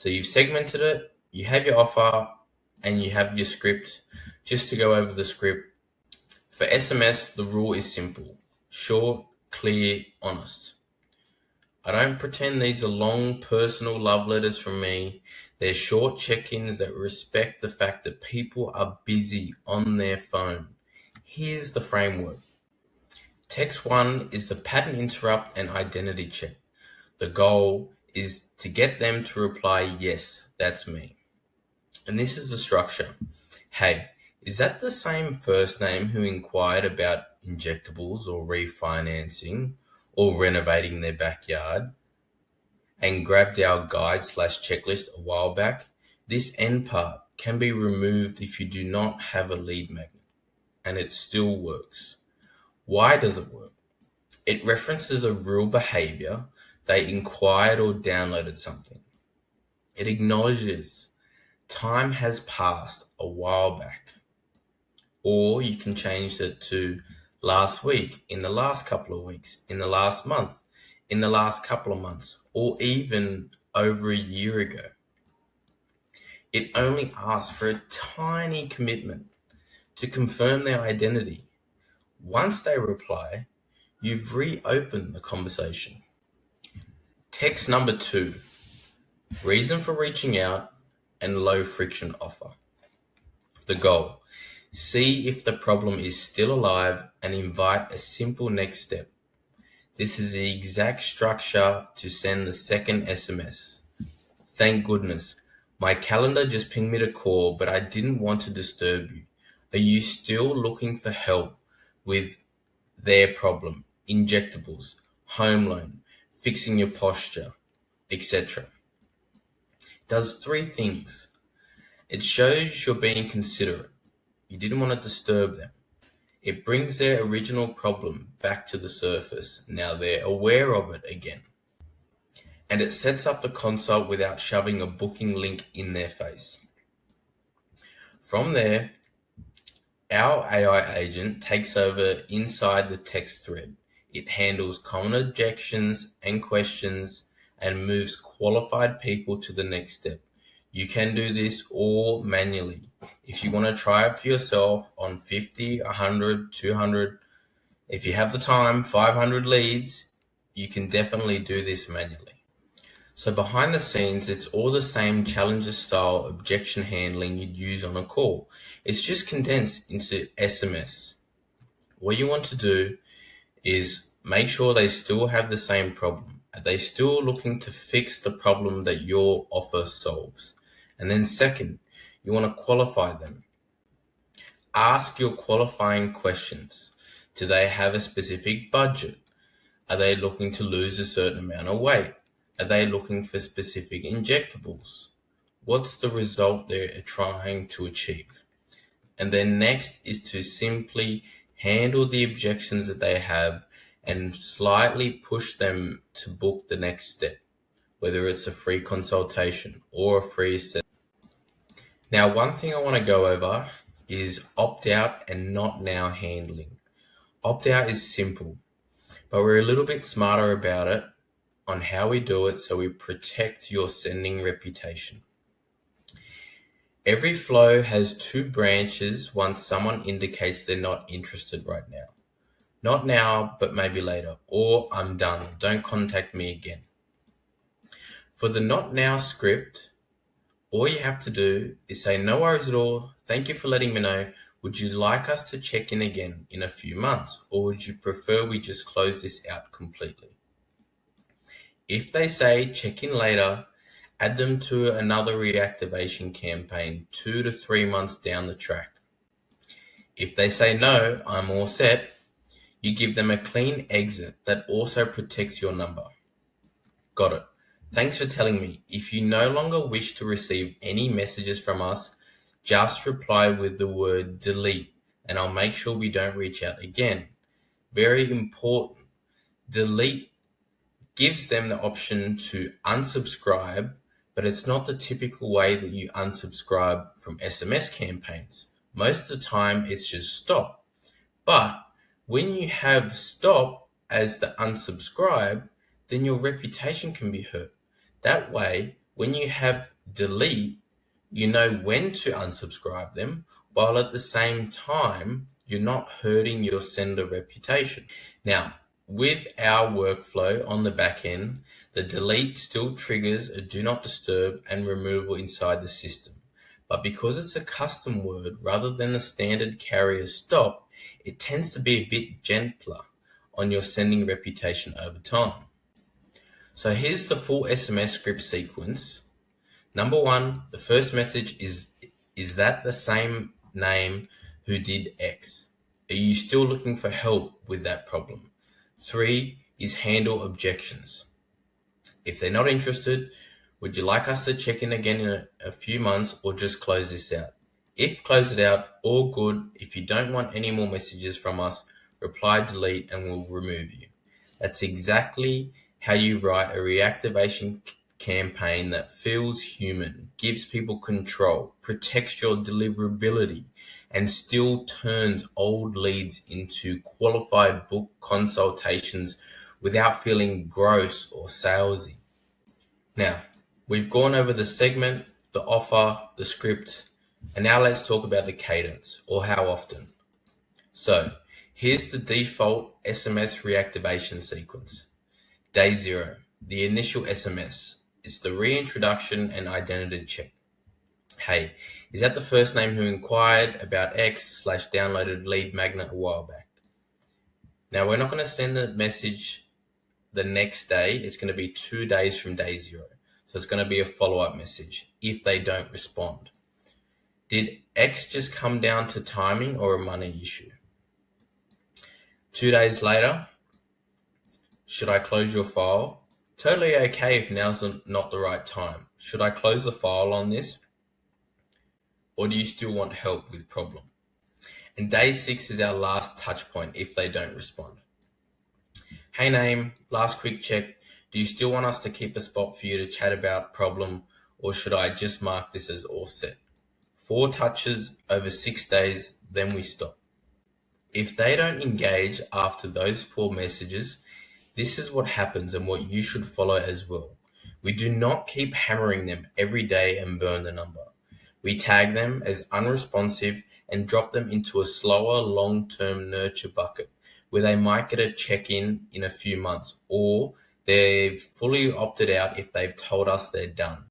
So you've segmented it, you have your offer, and you have your script. Just to go over the script, for SMS, the rule is simple: short, clear, honest. I don't pretend these are long personal love letters from me. They're short check-ins that respect the fact that people are busy on their phone. Here's the framework. Text 1 is the pattern interrupt and identity check. The goal is to get them to reply, yes, that's me. And this is the structure. Hey, is that the same first name who inquired about injectables or refinancing or renovating their backyard and grabbed our guide/checklist a while back? This end part can be removed if you do not have a lead magnet, and it still works. Why does it work? It references a real behavior. They inquired or downloaded something. It acknowledges time has passed a while back. Or you can change it to last week, in the last couple of weeks, in the last month, in the last couple of months, or even over a year ago. It only asks for a tiny commitment to confirm their identity. Once they reply, you've reopened the conversation. Text number 2, reason for reaching out and low friction offer. The goal: see if the problem is still alive and invite a simple next step. This is the exact structure to send the second SMS. Thank goodness. My calendar just pinged me to call, but I didn't want to disturb you. Are you still looking for help with their problem, injectables, home loan, fixing your posture, etc.? Does 3 things. It shows you're being considerate. You didn't want to disturb them. It brings their original problem back to the surface. Now they're aware of it again. And it sets up the consult without shoving a booking link in their face. From there, our AI agent takes over inside the text thread. It handles common objections and questions and moves qualified people to the next step. You can do this all manually. If you want to try it for yourself on 50, 100, 200, if you have the time, 500 leads, you can definitely do this manually. So behind the scenes, it's all the same challenger style objection handling you'd use on a call. It's just condensed into SMS. What you want to do is make sure they still have the same problem. Are they still looking to fix the problem that your offer solves? And then second, you want to qualify them. Ask your qualifying questions. Do they have a specific budget? Are they looking to lose a certain amount of weight? Are they looking for specific injectables? What's the result they're trying to achieve? And then next is to simply handle the objections that they have and slightly push them to book the next step, whether it's a free consultation or a free session. Now, one thing I want to go over is opt-out and not now handling. Opt-out is simple, but we're a little bit smarter about it on how we do it so we protect your sending reputation. Every flow has 2 branches once someone indicates they're not interested right now. Not now, but maybe later. Or I'm done. Don't contact me again. For the not now script, all you have to do is say, no worries at all. Thank you for letting me know. Would you like us to check in again in a few months? Or would you prefer we just close this out completely? If they say check in later, add them to another reactivation campaign 2 to 3 months down the track. If they say no, I'm all set, you give them a clean exit that also protects your number. Got it. Thanks for telling me. If you no longer wish to receive any messages from us, just reply with the word delete and I'll make sure we don't reach out again. Very important. Delete gives them the option to unsubscribe, but it's not the typical way that you unsubscribe from SMS campaigns. Most of the time, it's just stop. But when you have stop as the unsubscribe, then your reputation can be hurt. That way, When you have delete, you know when to unsubscribe them, while at the same time, you're not hurting your sender reputation. Now, with our workflow on the back end, the delete still triggers a do not disturb and removal inside the system. But because it's a custom word rather than the standard carrier stop, it tends to be a bit gentler on your sending reputation over time. So here's the full SMS script sequence. Number one, the first message is that the same name who did X? Are you still looking for help with that problem? 3 is handle objections. If they're not interested, would you like us to check in again in a few months or just close this out? If close it out, all good. If you don't want any more messages from us, reply delete and we'll remove you. That's exactly how you write a reactivation campaign that feels human, gives people control, protects your deliverability, and still turns old leads into qualified book consultations without feeling gross or salesy. Now, we've gone over the segment, the offer, the script, and now let's talk about the cadence, or how often. So, here's the default SMS reactivation sequence. Day 0, the initial SMS. It's the reintroduction and identity check. Hey, is that the first name who inquired about X/downloaded lead magnet a while back? Now, we're not going to send the message the next day. It's going to be 2 days from day 0. So it's going to be a follow-up message if they don't respond. Did X just come down to timing or a money issue? 2 days later, should I close your file? Totally okay if now's not the right time. Should I close the file on this? Or do you still want help with problem? And day 6 is our last touch point if they don't respond. Hey name, last quick check. Do you still want us to keep a spot for you to chat about problem, or should I just mark this as all set? 4 touches over 6 days, then we stop. If they don't engage after those 4 messages, this is what happens and what you should follow as well. We do not keep hammering them every day and burn the number. We tag them as unresponsive and drop them into a slower long-term nurture bucket where they might get a check-in in a few months, or they've fully opted out if they've told us they're done.